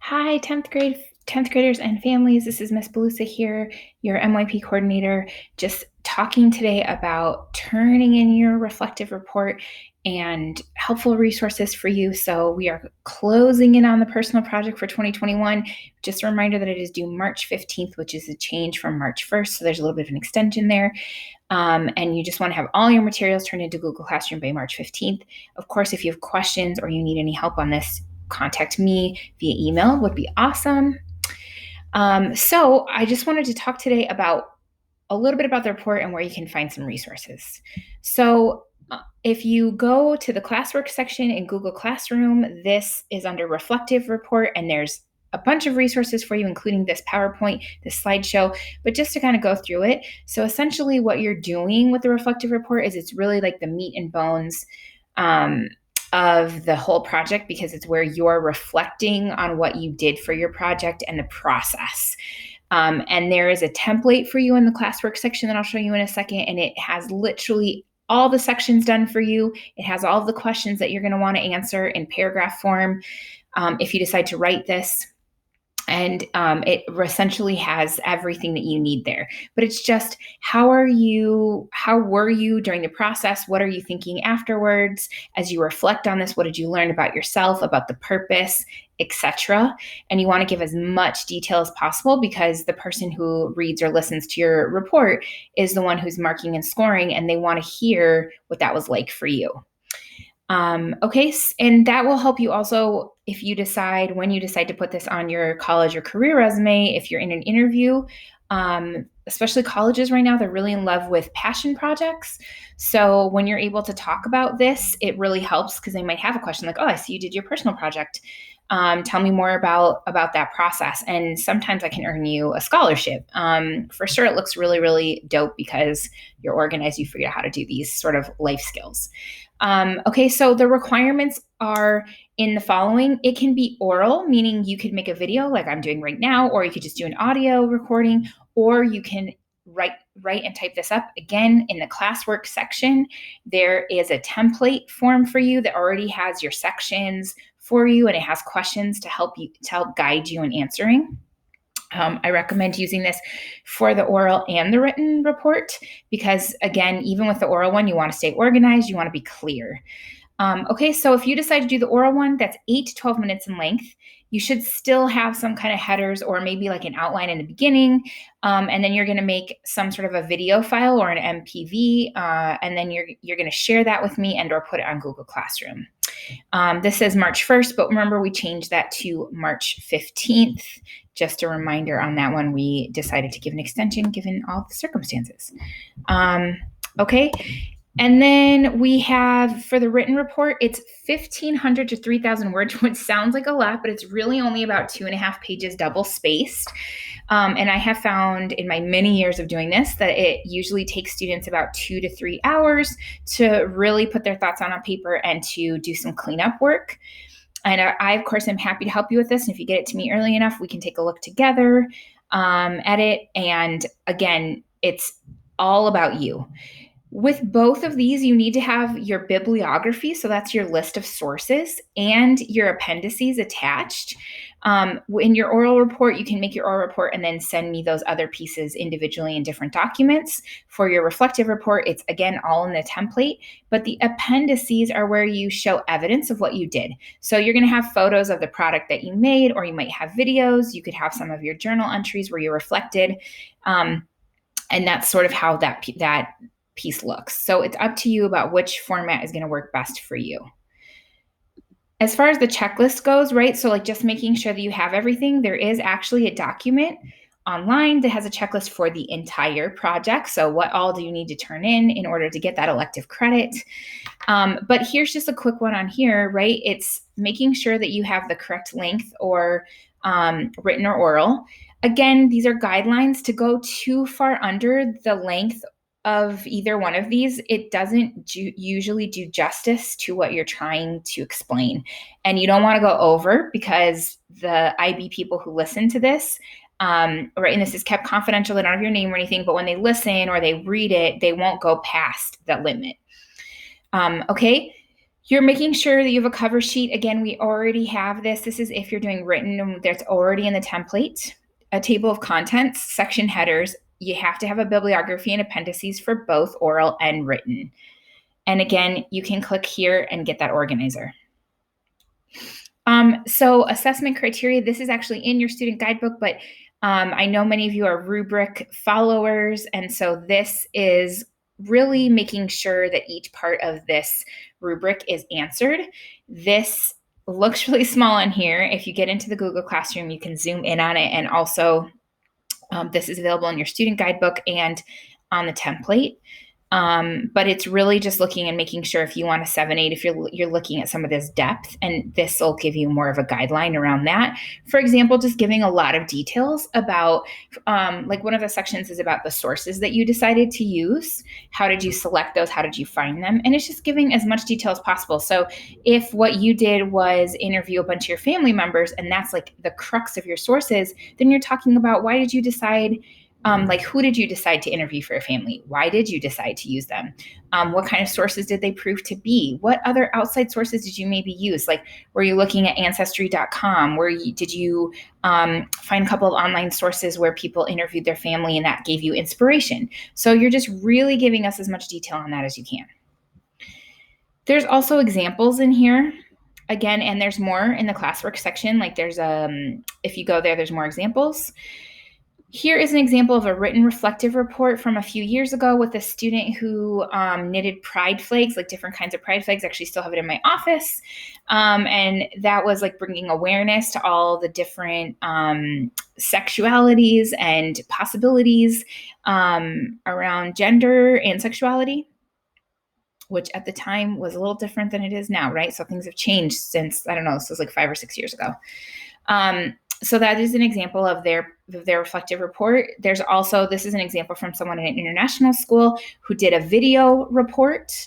Hi, 10th graders and families. This is Miss Belusa here, your MYP coordinator, just talking today about turning in your reflective report and helpful resources for you. So we are closing in on the personal project for 2021. Just a reminder that it is due March 15th, which is a change from March 1st. So there's a little bit of an extension there. And you just want to have all your materials turned into Google Classroom by March 15th. Of course, if you have questions or you need any help on this, contact me via email would be awesome. So I just wanted to talk today about a little bit about the report and where you can find some resources. So if you go to the classwork section in Google Classroom, this is under reflective report, and there's a bunch of resources for you, including this PowerPoint, this slideshow, but just to kind of go through it. So essentially what you're doing with the reflective report is it's really like the meat and bones of the whole project, because it's where you're reflecting on what you did for your project and the process. And there is a template for you in the classwork section that I'll show you in a second, and it has literally all the sections done for you. It has all of the questions that you're going to want to answer in paragraph form if you decide to write this. And it essentially has everything that you need there. But it's just, how were you during the process? What are you thinking afterwards? As you reflect on this, what did you learn about yourself, about the purpose, etc.? And you want to give as much detail as possible, because the person who reads or listens to your report is the one who's marking and scoring, and they want to hear what that was like for you. Okay, and that will help you also if you decide, when you decide to put this on your college or career resume, if you're in an interview, especially colleges right now, they're really in love with passion projects. So when you're able to talk about this, it really helps, because they might have a question like, oh, I see you did your personal project. Tell me more about that process. And sometimes I can earn you a scholarship. For sure, it looks really, really dope because you're organized, you figured out how to do these sort of life skills. Okay, so the requirements are in the following. It can be oral, meaning you could make a video like I'm doing right now, or you could just do an audio recording, or you can write and type this up. Again, in the classwork section, there is a template form for you that already has your sections for you, and it has questions to help guide you in answering. I recommend using this for the oral and the written report, because again, even with the oral one, you want to stay organized, you want to be clear. Okay, so if you decide to do the oral one, that's 8 to 12 minutes in length. You should still have some kind of headers, or maybe like an outline in the beginning, and then you're going to make some sort of a video file or an MPV, and then you're going to share that with me and or put it on Google Classroom. This says March 1st, but remember we changed that to March 15th. Just a reminder on that one, we decided to give an extension given all the circumstances. Okay, and then we have, for the written report, it's 1,500 to 3,000 words, which sounds like a lot, but it's really only about 2.5 pages double spaced. And I have found in my many years of doing this that it usually takes students about 2 to 3 hours to really put their thoughts on paper and to do some cleanup work. And I, of course, am happy to help you with this. And if you get it to me early enough, we can take a look together at it. And again, it's all about you. With both of these, you need to have your bibliography, so that's your list of sources, and your appendices attached. In your oral report, you can make your oral report and then send me those other pieces individually in different documents. For your reflective report, it's again all in the template, but the appendices are where you show evidence of what you did. So you're going to have photos of the product that you made, or you might have videos. You could have some of your journal entries where you reflected, and that's sort of how that piece looks. So it's up to you about which format is going to work best for you. As far as the checklist goes, right? So like just making sure that you have everything, there is actually a document online that has a checklist for the entire project. So what all do you need to turn in order to get that elective credit? But here's just a quick one on here, right? It's making sure that you have the correct length, or written or oral. Again, these are guidelines. To go too far under the length of either one of these, it doesn't usually do justice to what you're trying to explain. And you don't want to go over, because the IB people who listen to this, right, and this is kept confidential, they don't have your name or anything, but when they listen or they read it, they won't go past that limit. Okay, You're making sure that you have a cover sheet. Again, we already have this. This is if you're doing written, that's already in the template. A table of contents, section headers. You have to have a bibliography and appendices for both oral and written. And again, you can click here and get that organizer. So assessment criteria, this is actually in your student guidebook, but I know many of you are rubric followers, and so this is really making sure that each part of this rubric is answered. This looks really small on here. If you get into the Google Classroom, you can zoom in on it, and also this is available in your student guidebook and on the template. But it's really just looking and making sure if you want a 7-8, if you're looking at some of this depth, and this will give you more of a guideline around that. For example, just giving a lot of details about, like one of the sections is about the sources that you decided to use. How did you select those? How did you find them? And it's just giving as much detail as possible. So if what you did was interview a bunch of your family members, and that's like the crux of your sources, then you're talking about why did you decide, like who did you decide to interview for your family? Why did you decide to use them? What kind of sources did they prove to be? What other outside sources did you maybe use? Like, were you looking at ancestry.com? Did you find a couple of online sources where people interviewed their family and that gave you inspiration? So you're just really giving us as much detail on that as you can. There's also examples in here. Again, and there's more in the classwork section. Like there's, if you go there, there's more examples. Here is an example of a written reflective report from a few years ago with a student who knitted pride flags, like different kinds of pride flags. I actually still have it in my office. And that was like bringing awareness to all the different sexualities and possibilities around gender and sexuality, which at the time was a little different than it is now, right? So things have changed since, I don't know, this was like 5 or 6 years ago. So that is an example of their reflective report. There's also, this is an example from someone in an international school who did a video report.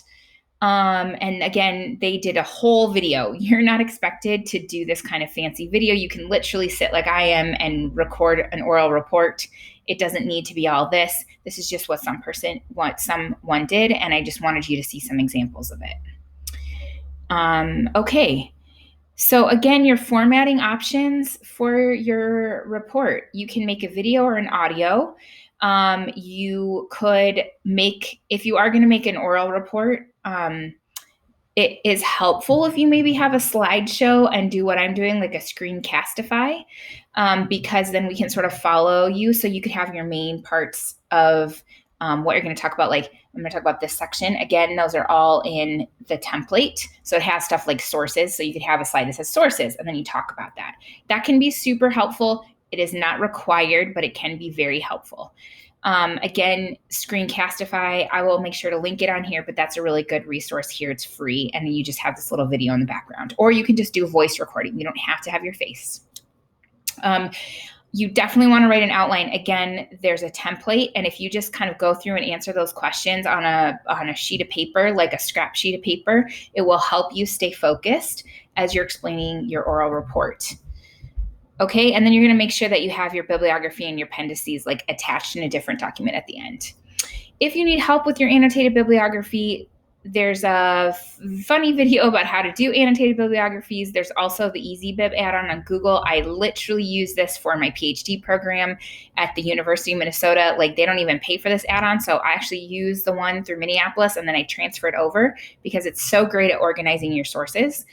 And again, they did a whole video. You're not expected to do this kind of fancy video. You can literally sit like I am and record an oral report. It doesn't need to be all this. This is just what someone did, and I just wanted you to see some examples of it. Okay. So again, your formatting options for your report. You can make a video or an audio. You could make, if you are going to make an oral report, it is helpful if you maybe have a slideshow and do what I'm doing, like a screencastify, because then we can sort of follow you. So you could have your main parts of what you're going to talk about. Like I'm going to talk about this section. Again, those are all in the template. So it has stuff like sources. So you could have a slide that says sources, and then you talk about that. That can be super helpful. It is not required, but it can be very helpful. Again, Screencastify, I will make sure to link it on here, but that's a really good resource here. It's free, and you just have this little video in the background. Or you can just do a voice recording. You don't have to have your face. You definitely want to write an outline. Again, there's a template, and if you just kind of go through and answer those questions on a sheet of paper, like a scrap sheet of paper, it will help you stay focused as you're explaining your oral report. Okay, and then you're going to make sure that you have your bibliography and your appendices like attached in a different document at the end. If you need help with your annotated bibliography, there's a funny video about how to do annotated bibliographies. There's also the EasyBib add-on on Google. I literally use this for my PhD program at the University of Minnesota. Like they don't even pay for this add-on. So I actually use the one through Minneapolis, and then I transfer it over because it's so great at organizing your sources.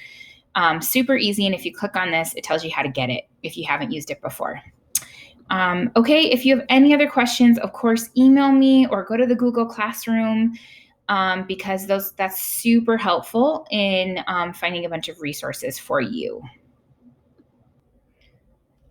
Super easy. And if you click on this, it tells you how to get it if you haven't used it before. Okay, if you have any other questions, of course, email me or go to the Google Classroom, because that's super helpful in finding a bunch of resources for you.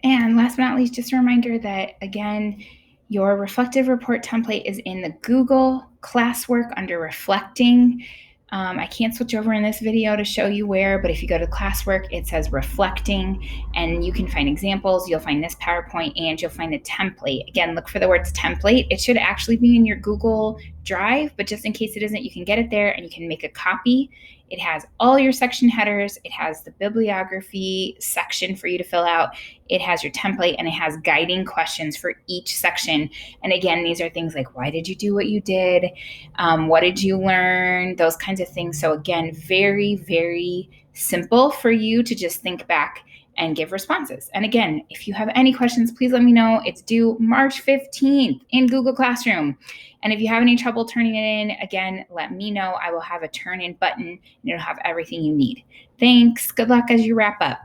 And last but not least, just a reminder that, again, your reflective report template is in the Google Classwork under Reflecting. I can't switch over in this video to show you where, but if you go to classwork, it says reflecting, and you can find examples. You'll find this PowerPoint, and you'll find the template. Again, look for the words template. It should actually be in your Google Drive, but just in case it isn't, you can get it there and you can make a copy It has all your section headers. It has the bibliography section for you to fill out. It has your template, and it has guiding questions for each section. And again, these are things like, why did you do what you did? What did you learn? Those kinds of things. So again, very, very simple for you to just think back and give responses. And again, if you have any questions, please let me know. It's due March 15th in Google Classroom. And if you have any trouble turning it in, again, let me know. I will have a turn in button and it'll have everything you need. Thanks. Good luck as you wrap up.